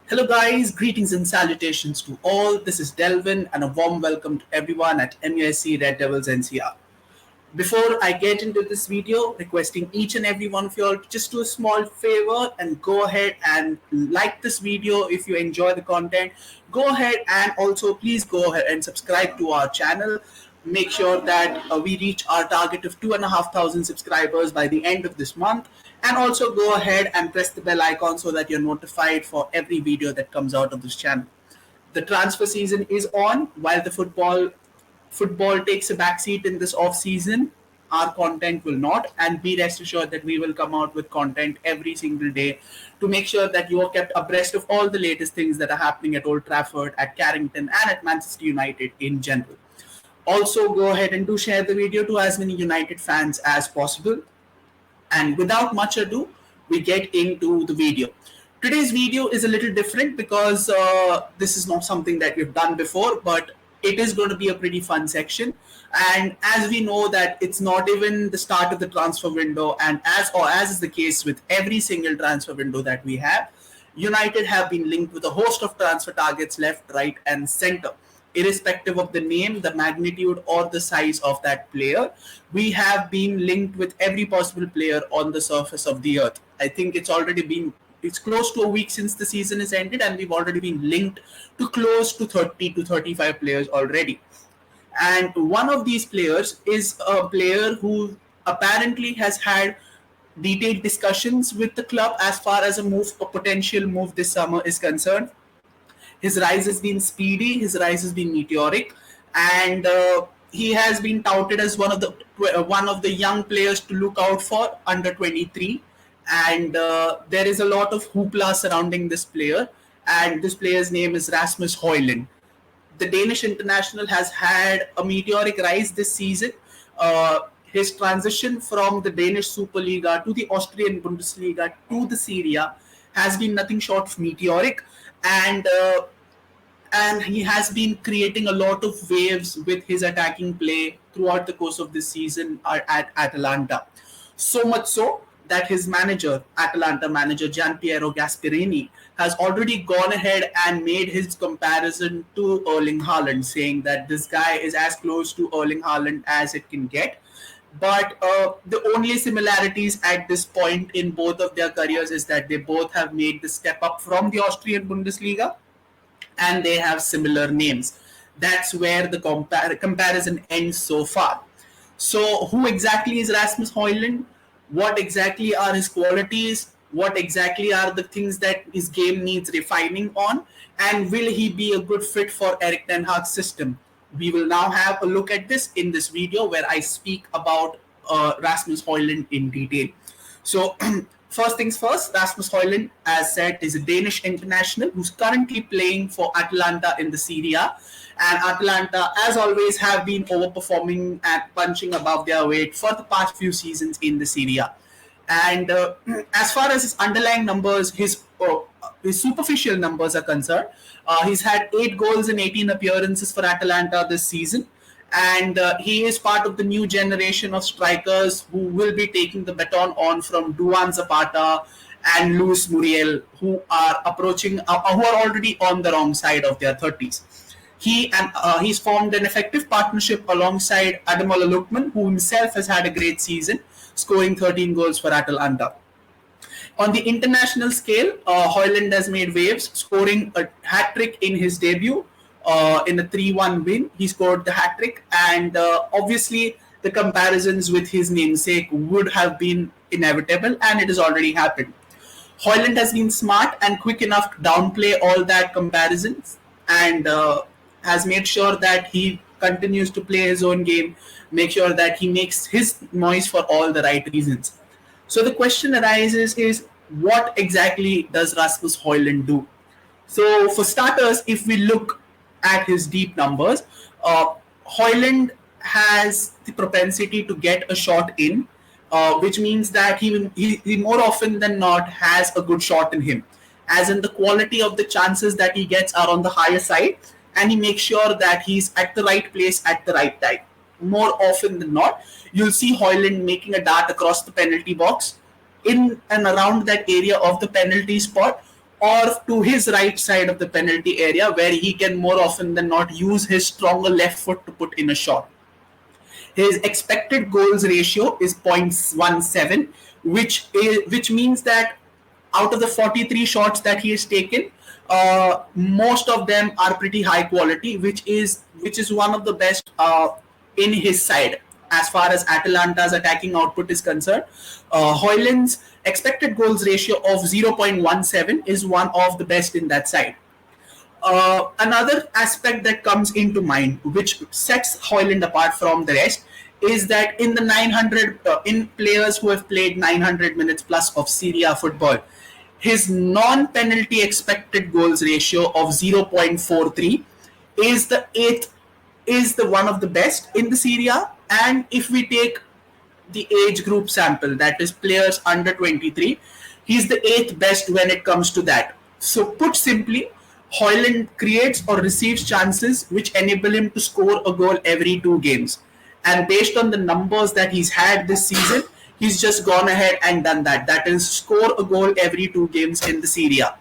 Hello, guys. Greetings and salutations to all. This is Delvin, and a warm welcome to everyone at MUSC Red Devils NCR. Before I get into this video, requesting each and every one of you all to just do a small favor and go ahead and like this video if you enjoy the content. Go ahead and also please go ahead and subscribe to our channel. Make sure that we reach our target of 2,500 subscribers by the end of this month, and also go ahead and press the bell icon so that you're notified for every video that comes out of this channel. The transfer season is on. While the football takes a backseat in this off season, our content will not, and be rest assured that we will come out with content every single day to make sure that you are kept abreast of all the latest things that are happening at Old Trafford, at Carrington, and at Manchester United in general. Also, go ahead and do share the video to as many United fans as possible. And without much ado, we get into the video. Today's video is a little different because this is not something that we've done before, but it is going to be a pretty fun section. And as we know that it's not even the start of the transfer window, and as is the case with every single transfer window that we have, United have been linked with a host of transfer targets left, right, and center. Irrespective of the name, the magnitude, or the size of that player, we have been linked with every possible player on the surface of the earth. I think it's close to a week since the season is ended, and we've already been linked to close to 30 to 35 players already. And one of these players is a player who apparently has had detailed discussions with the club as far as a potential move this summer is concerned. His rise has been speedy, his rise has been meteoric, and he has been touted as one of the young players to look out for under 23. And there is a lot of hoopla surrounding this player, and this player's name is Rasmus Højlund. The Danish international has had a meteoric rise this season. His transition from the Danish Superliga to the Austrian Bundesliga to the Serie A has been nothing short of meteoric, and he has been creating a lot of waves with his attacking play throughout the course of this season at Atalanta. So much so that his manager, Atalanta manager Gianpiero Gasperini, has already gone ahead and made his comparison to Erling Haaland, saying that this guy is as close to Erling Haaland as it can get. But the only similarities at this point in both of their careers is that they both have made the step up from the Austrian Bundesliga, and they have similar names. That's where the comparison ends so far. So, who exactly is Rasmus Højlund? What exactly are his qualities? What exactly are the things that his game needs refining on? And will he be a good fit for Erik ten Hag's system? We will now have a look at this in this video where I speak about Rasmus Højlund in detail. So, first things first, Rasmus Højlund, as said, is a Danish international who's currently playing for Atalanta in the Serie A. And Atalanta, as always, have been overperforming and punching above their weight for the past few seasons in the Serie A. And as far as his underlying numbers, his superficial numbers are concerned, he's had 8 goals in 18 appearances for Atalanta this season. And he is part of the new generation of strikers who will be taking the baton on from Duan Zapata and Luis Muriel, who are already on the wrong side of their 30s. He's formed an effective partnership alongside Ademola Lookman, who himself has had a great season, scoring 13 goals for Atalanta. On the international scale, Højlund has made waves, scoring a hat-trick in his debut. In a 3-1 win, he scored the hat-trick, and obviously the comparisons with his namesake would have been inevitable, and it has already happened. Højlund has been smart and quick enough to downplay all that comparisons, and has made sure that he continues to play his own game, make sure that he makes his noise for all the right reasons. So the question arises is, what exactly does Rasmus Højlund do? So for starters, if we look at his deep numbers, Højlund has the propensity to get a shot in, which means that he more often than not has a good shot in him, as in the quality of the chances that he gets are on the higher side, and he makes sure that he's at the right place at the right time. More often than not, you'll see Højlund making a dart across the penalty box, in and around that area of the penalty spot, or to his right side of the penalty area, where he can more often than not use his stronger left foot to put in a shot. His expected goals ratio is 0.17, which means that out of the 43 shots that he has taken, most of them are pretty high quality, which is one of the best in his side as far as Atalanta's attacking output is concerned. Højlund's expected goals ratio of 0.17 is one of the best in that side. Another aspect that comes into mind, which sets Højlund apart from the rest, is that in the 900 in players who have played 900 minutes plus of Serie A football, his non-penalty expected goals ratio of 0.43 is the one of the best in the Serie A. And if we take the age group sample, that is players under 23, he's the 8th best when it comes to that. So put simply, Højlund creates or receives chances which enable him to score a goal every 2 games. And based on the numbers that he's had this season, he's just gone ahead and done that. That is, score a goal every 2 games in the Serie A,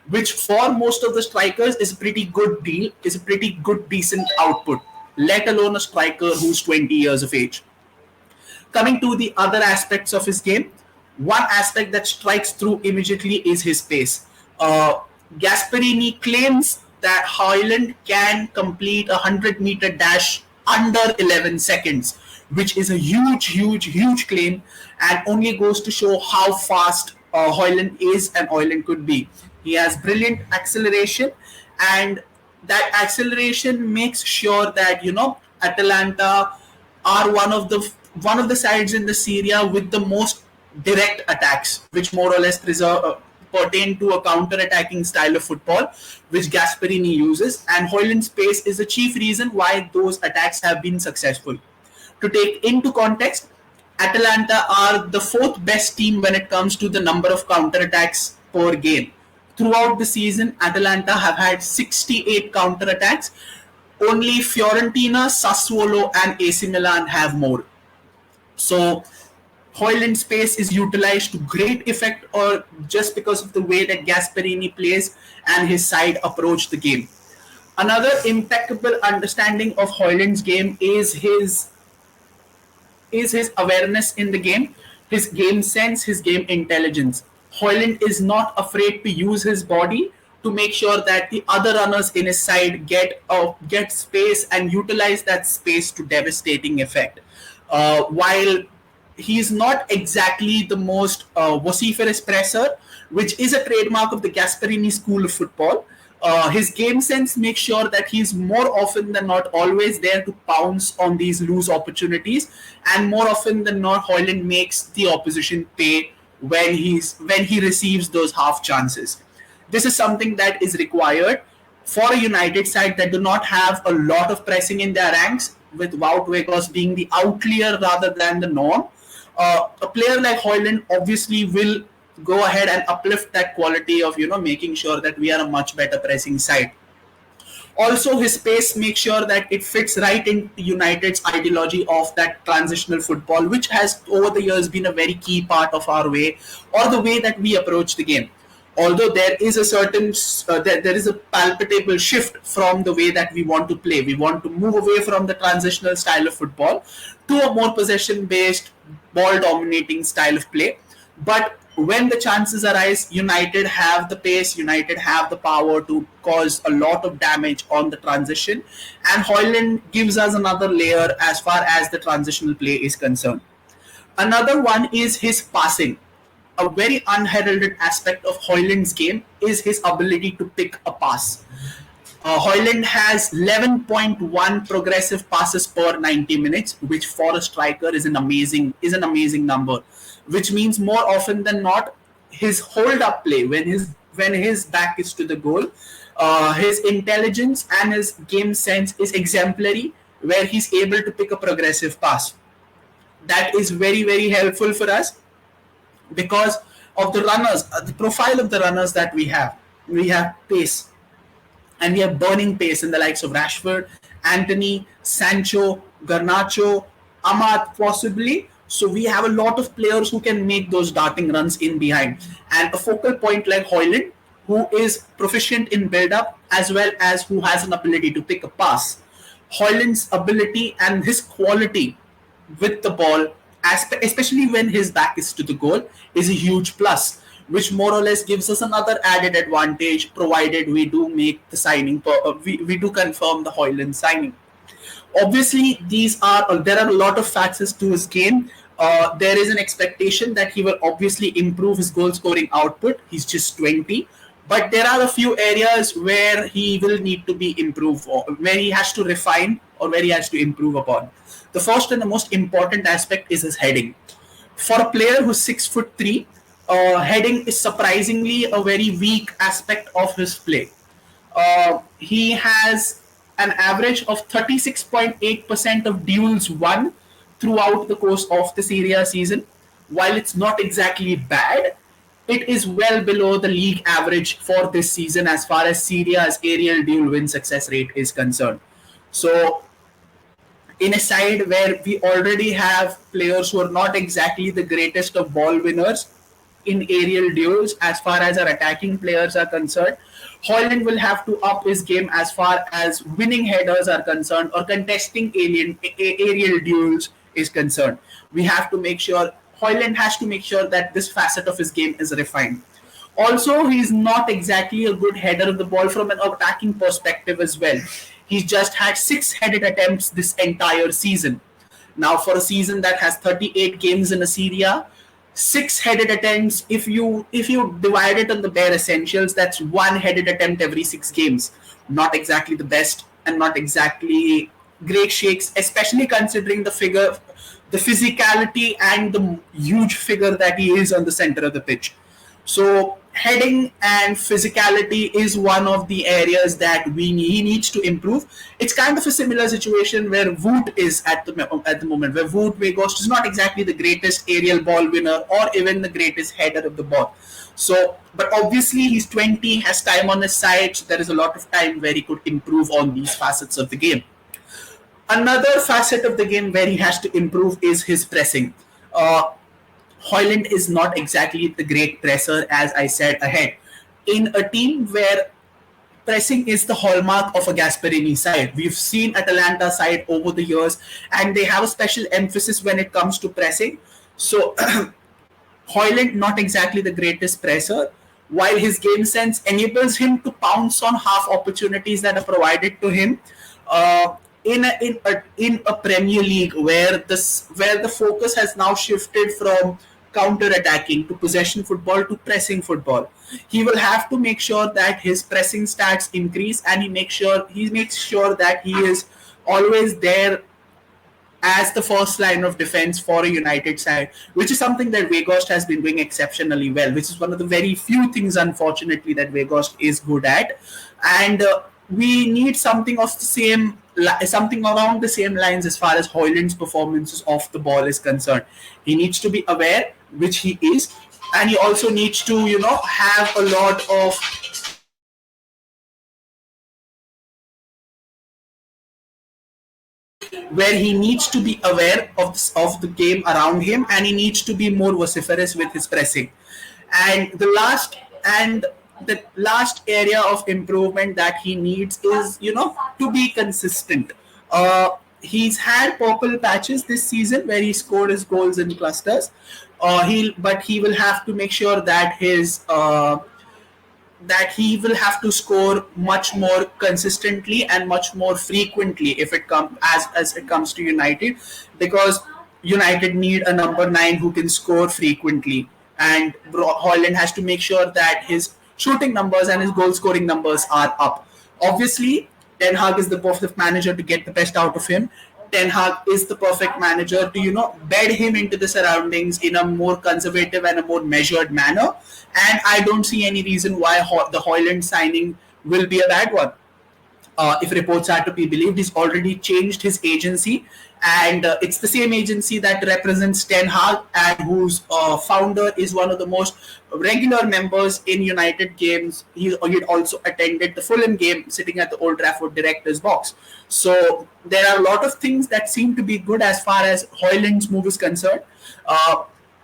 which for most of the strikers is a pretty good deal, is a pretty good, decent output, let alone a striker who's 20 years of age. Coming to the other aspects of his game, one aspect that strikes through immediately is his pace. Gasperini claims that Højlund can complete a 100-meter dash under 11 seconds, which is a huge claim, and only goes to show how fast Højlund is and Højlund could be. He has brilliant acceleration, and that acceleration makes sure that Atalanta are one of the sides in the Serie A with the most direct attacks, which more or less pertain to a counter-attacking style of football, which Gasperini uses, and Højlund's pace is the chief reason why those attacks have been successful. To take into context, Atalanta are the 4th best team when it comes to the number of counter-attacks per game. Throughout the season, Atalanta have had 68 counter-attacks. Only Fiorentina, Sassuolo and AC Milan have more. So Højlund's pace is utilized to great effect, or just because of the way that Gasperini plays and his side approach the game. Another impeccable understanding of Højlund's game is his awareness in the game, his game sense, his game intelligence. Højlund is not afraid to use his body to make sure that the other runners in his side get space and utilize that space to devastating effect. While he's not exactly the most vociferous presser, which is a trademark of the Gasperini school of football, his game sense makes sure that he's more often than not always there to pounce on these loose opportunities, and more often than not, Højlund makes the opposition pay when he receives those half chances. This is something that is required for a United side that do not have a lot of pressing in their ranks, with Wout Weghorst being the outlier rather than the norm. A player like Højlund obviously will go ahead and uplift that quality of making sure that we are a much better pressing side. Also, his pace makes sure that it fits right into United's ideology of that transitional football, which has over the years been a very key part of our way, or the way that we approach the game. Although there is a palpable shift from the way that we want to play. We want to move away from the transitional style of football to a more possession-based, ball-dominating style of play. But when the chances arise, United have the pace, United have the power to cause a lot of damage on the transition, and Højlund gives us another layer as far as the transitional play is concerned. Another one is his passing. A very unheralded aspect of Højlund's game is his ability to pick a pass. Højlund has 11.1 progressive passes per 90 minutes, which for a striker is an amazing number. Which means more often than not, his hold-up play when his back is to the goal, his intelligence and his game sense is exemplary, where he's able to pick a progressive pass. That is very, very helpful for us because of the runners, the profile of the runners that we have. We have pace, and we have burning pace in the likes of Rashford, Antony, Sancho, Garnacho, Amat possibly. So we have a lot of players who can make those darting runs in behind. And a focal point like Højlund who is proficient in build-up as well as who has an ability to pick a pass. Højlund's ability and his quality with the ball, especially when his back is to the goal, is a huge plus, which more or less gives us another added advantage, provided we do make the signing, we do confirm the Højlund signing. Obviously, there are a lot of factors to his game. There is an expectation that he will obviously improve his goal scoring output. He's just 20, but there are a few areas where he will need to be improved, or where he has to refine, or where he has to improve upon. The first and the most important aspect is his heading. For a player who's 6'3", heading is surprisingly a very weak aspect of his play. He has an average of 36.8% of duels won throughout the course of the Serie A season. While it's not exactly bad, it is well below the league average for this season as far as Serie A's aerial duel win success rate is concerned. So, in a side where we already have players who are not exactly the greatest of ball winners in aerial duels as far as our attacking players are concerned, Højlund will have to up his game as far as winning headers are concerned, or contesting aerial duels is concerned. We have to make sure, Højlund has to make sure that this facet of his game is refined. Also, he's not exactly a good header of the ball from an attacking perspective as well. He's just had 6 headed attempts this entire season. Now, for a season that has 38 games in a Serie A, 6 headed attempts, if you divide it on the bare essentials, that's 1 headed attempt every 6 games. Not exactly the best, and not exactly great shakes, especially considering the physicality and the huge figure that he is on the center of the pitch. So heading and physicality is one of the areas that he needs to improve. It's kind of a similar situation where Wout is at the moment, where Wout Weghorst is not exactly the greatest aerial ball winner or even the greatest header of the ball. So, but obviously he's 20, has time on his side, so there is a lot of time where he could improve on these facets of the game. Another facet of the game where he has to improve is his pressing. Højlund is not exactly the great presser, as I said ahead. In a team where pressing is the hallmark of a Gasperini side, we've seen Atalanta side over the years, and they have a special emphasis when it comes to pressing. So, Højlund, not exactly the greatest presser, while his game sense enables him to pounce on half opportunities that are provided to him. In a Premier League where the focus has now shifted from counter-attacking to possession football to pressing football, he will have to make sure that his pressing stats increase, and he makes sure that he is always there as the first line of defense for a United side, which is something that Weghorst has been doing exceptionally well, which is one of the very few things, unfortunately, that Weghorst is good at. And we need something around the same lines as far as Højlund's performances off the ball is concerned. He needs to be aware, which he is, and he also needs to, have a lot of where he needs to be aware of the game around him, and he needs to be more vociferous with his pressing. And the last area of improvement that he needs is, to be consistent. He's had purple patches this season where he scored his goals in clusters. But he will have to make sure that he will have to score much more consistently and much more frequently if it comes to United, because United need a number 9 who can score frequently, and Højlund has to make sure that his shooting numbers and his goal scoring numbers are up. Obviously, Ten Hag is the perfect manager to get the best out of him. Ten Hag is the perfect manager to, bed him into the surroundings in a more conservative and a more measured manner. And I don't see any reason why the Højlund signing will be a bad one. If reports are to be believed, he's already changed his agency, and it's the same agency that represents Ten Hag, and whose founder is one of the most regular members in United games. He also attended the Fulham game, sitting at the Old Trafford director's box. So there are a lot of things that seem to be good as far as Højlund's move is concerned.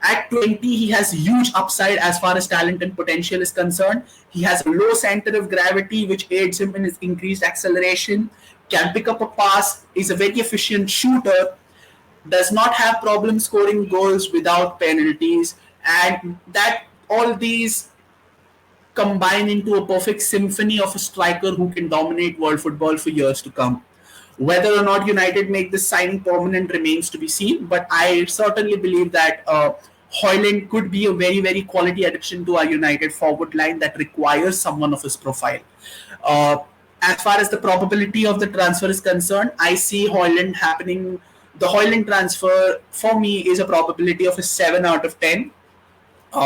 At 20, he has huge upside as far as talent and potential is concerned. He has a low center of gravity, which aids him in his increased acceleration, can pick up a pass, is a very efficient shooter, does not have problems scoring goals without penalties, and that all these combine into a perfect symphony of a striker who can dominate world football for years to come. Whether or not United make this signing permanent remains to be seen, but I certainly believe that Højlund could be a very, very quality addition to our United forward line that requires someone of his profile. Uh, as far as the probability of the transfer is concerned, I see Højlund happening. The Højlund transfer for me is a probability of a 7 out of 10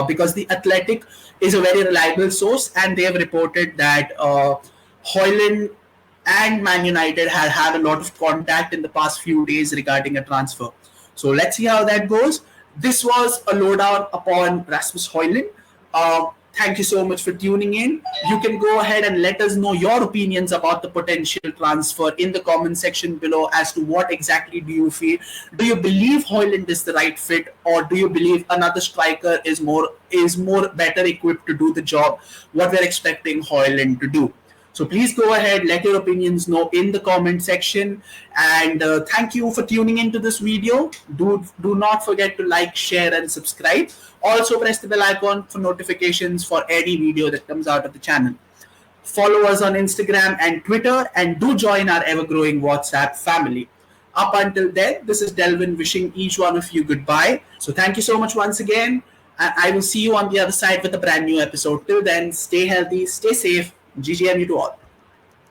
because the Athletic is a very reliable source and they have reported that Højlund and Man United had had a lot of contact in the past few days regarding a transfer. So let's see how that goes. This was a lowdown upon Rasmus Højlund. Thank you so much for tuning in. You can go ahead and let us know your opinions about the potential transfer in the comment section below as to what exactly do you feel. Do you believe Højlund is the right fit, or do you believe another striker is more better equipped to do the job what we're expecting Højlund to do? So please go ahead, let your opinions know in the comment section. And thank you for tuning into this video. Do not forget to like, share, and subscribe. Also press the bell icon for notifications for any video that comes out of the channel. Follow us on Instagram and Twitter, and do join our ever-growing WhatsApp family. Up until then, this is Delvin wishing each one of you goodbye. So thank you so much once again. And I will see you on the other side with a brand new episode. Till then, stay healthy, stay safe. GGMU to all.